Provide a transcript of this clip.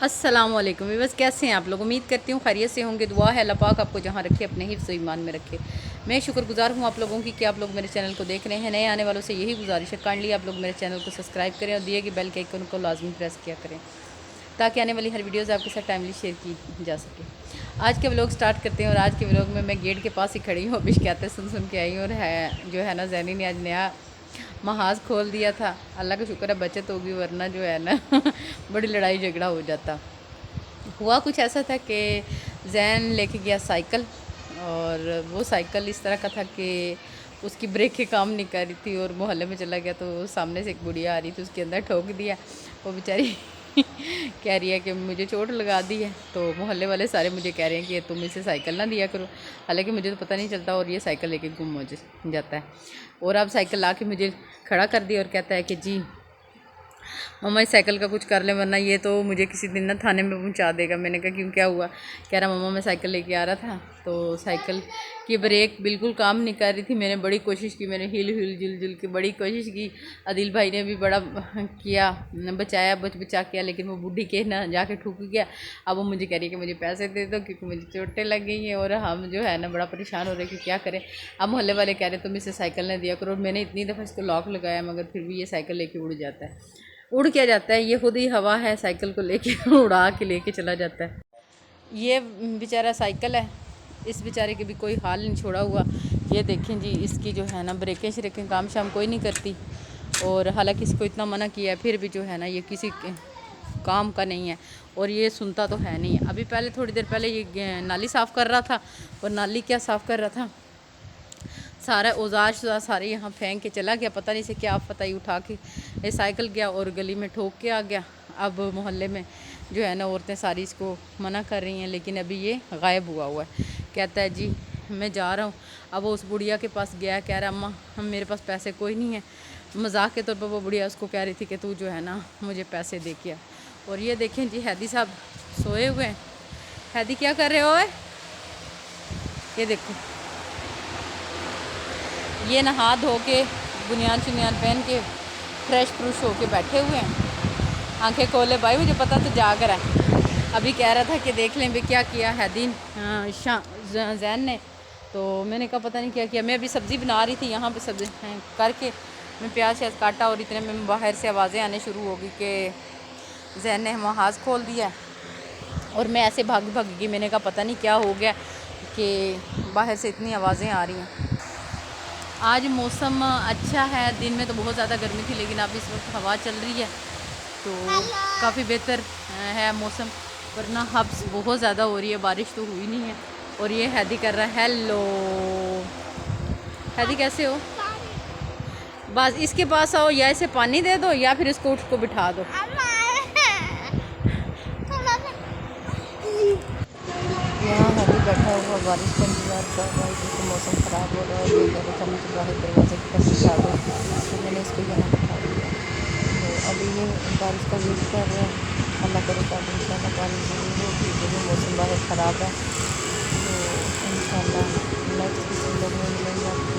अस्सलामुअलैकुम वीवर्स, कैसे हैं आप लोग। उम्मीद करती हूँ खैरियत से होंगे। दुआ है अल्लाह पाक आपको जहाँ रखे अपने हिफ्ज़ ईमान में रखे। मैं शुक्रगुजार हूँ आप लोगों की कि आप लोग मेरे चैनल को देख रहे हैं। नए आने वालों से यही गुजारिश है, काइंडली आप लोग मेरे चैनल को सब्सक्राइब करें और दिए गए बेल के आइकन को लाजमी प्रेस किया करें ताकि आने वाली हर वीडियोज़ आपके साथ टाइमली शेयर की जा सके। आज के व्लॉग स्टार्ट करते हैं और आज के व्लॉग में मैं गेट के पास ही खड़ी हूँ। अभी शिकायतें सुन के आई हूँ और है जो है ना, जैनी ने आज नया महाज खोल दिया था। अल्लाह का शुक्र है बचत होगी, वरना जो है ना बड़ी लड़ाई झगड़ा हो जाता। हुआ कुछ ऐसा था कि जैन लेके गया साइकिल, और वो साइकिल इस तरह का था कि उसकी ब्रेकें काम नहीं कर रही थी और मोहल्ले में चला गया। तो सामने से एक बुढ़िया आ रही थी, उसके अंदर ठोक दिया। वो बेचारी कह रही है कि मुझे चोट लगा दी है। तो मोहल्ले वाले सारे मुझे कह रहे हैं कि तुम इसे साइकिल ना दिया करो, हालांकि मुझे तो पता नहीं चलता और ये साइकिल लेके गुम हो जाता है। और अब साइकिल ला के मुझे खड़ा कर दिया और कहता है कि जी मम्मा इस साइकिल का कुछ कर ले, वरना ये तो मुझे किसी दिन ना थाने में पहुंचा देगा। मैंने कहा क्यों, क्या हुआ। कह रहा मम्मा मैं साइकिल लेके आ रहा था तो साइकिल की ब्रेक बिल्कुल काम नहीं कर रही थी। मैंने बड़ी कोशिश की, मैंने हिल जुल के बड़ी कोशिश की। आदिल भाई ने भी बड़ा किया, बचाया, बचा किया, लेकिन वो बूढ़ी के ना जाके ठुक गया। अब वो मुझे कह रही है कि मुझे पैसे दे दो क्योंकि मुझे चोटें लग गई हैं और हम जो है ना बड़ा परेशान हो रहे हैं कि क्या करें। अब मोहल्ले वाले कह रहे तुम इसे साइकिल ना दिया करो। और मैंने इतनी दफ़ा इसको लॉक लगाया मगर फिर भी ये साइकिल लेके उड़ जाता है। उड़ क्या जाता है, ये खुद ही हवा है, साइकिल को लेके उड़ा के लेके चला जाता है। ये बेचारा साइकिल है, इस बेचारे के भी कोई हाल नहीं छोड़ा हुआ। ये देखें जी, इसकी जो है ना ब्रेकें श्रेकें काम शाम कोई नहीं करती। और हालांकि इसको इतना मना किया है फिर भी जो है ना ये किसी काम का नहीं है और ये सुनता तो है नहीं। अभी पहले थोड़ी देर पहले ये नाली साफ़ कर रहा था। और नाली क्या साफ़ कर रहा था, सारा औजार सारे यहाँ फेंक के चला गया। पता नहीं से क्या पता ही उठा के ये साइकिल गया और गली में ठोक के आ गया। अब मोहल्ले में जो है ना औरतें सारी इसको मना कर रही हैं, लेकिन अभी ये गायब हुआ है। कहता है जी मैं जा रहा हूँ। अब वो उस बुढ़िया के पास गया, कह रहा अम्मा मेरे पास पैसे कोई नहीं है। मजाक के तौर पर वो बुढ़िया उसको कह रही थी कि तू जो है ना मुझे पैसे दे के आ। और ये देखें जी हैदी साहब सोए हुए हैं। हैदी क्या कर रहे हो? ये देखो, ये नहा धो के बुनियान शुनियान पहन के फ्रेश फ्रूश होके बैठे हुए हैं। आंखें खोले भाई, मुझे पता तो जाग रहा है। अभी कह रहा था कि देख लें भी क्या किया है दिन जैन ने। तो मैंने कहा पता नहीं क्या किया। मैं अभी सब्ज़ी बना रही थी, यहाँ पे सब्ज़ी करके मैं प्याज श्याज काटा और इतने में बाहर से आवाज़ें आने शुरू हो गई कि जैन ने महाज खोल दिया। और मैं ऐसे भाग गई। मैंने कहा पता नहीं क्या हो गया कि बाहर से इतनी आवाज़ें आ रही हैं। आज मौसम अच्छा है, दिन में तो बहुत ज़्यादा गर्मी थी, लेकिन अब इस वक्त हवा चल रही है तो काफ़ी बेहतर है मौसम। वरना हब्स बहुत ज़्यादा हो रही है, बारिश तो हुई नहीं है। और ये हैदी कर रहा है हेलो। हैदी कैसे हो? बस इसके पास आओ, या इसे पानी दे दो या फिर इसको उठ को बिठा दो। यहाँ हैदी बैठा हुआ बारिश का इंतज़ार कर रहा है क्योंकि मौसम ख़राब हो रहा है। ये कह रहा था मुझे बाहर दरवाजे के पास बिठा दो, तो मैंने इसको यहाँ बिठा दिया। तो अभी ये बारिश का वेट कर रहा है। अल्लाह करे तो इंशाल्लाह बारिश ज़रूर होगी क्योंकि मौसम बाहर ख़राब है। तो इंशाल्लाह नेक्स्ट किसी लोग में मिलेंगे आपको।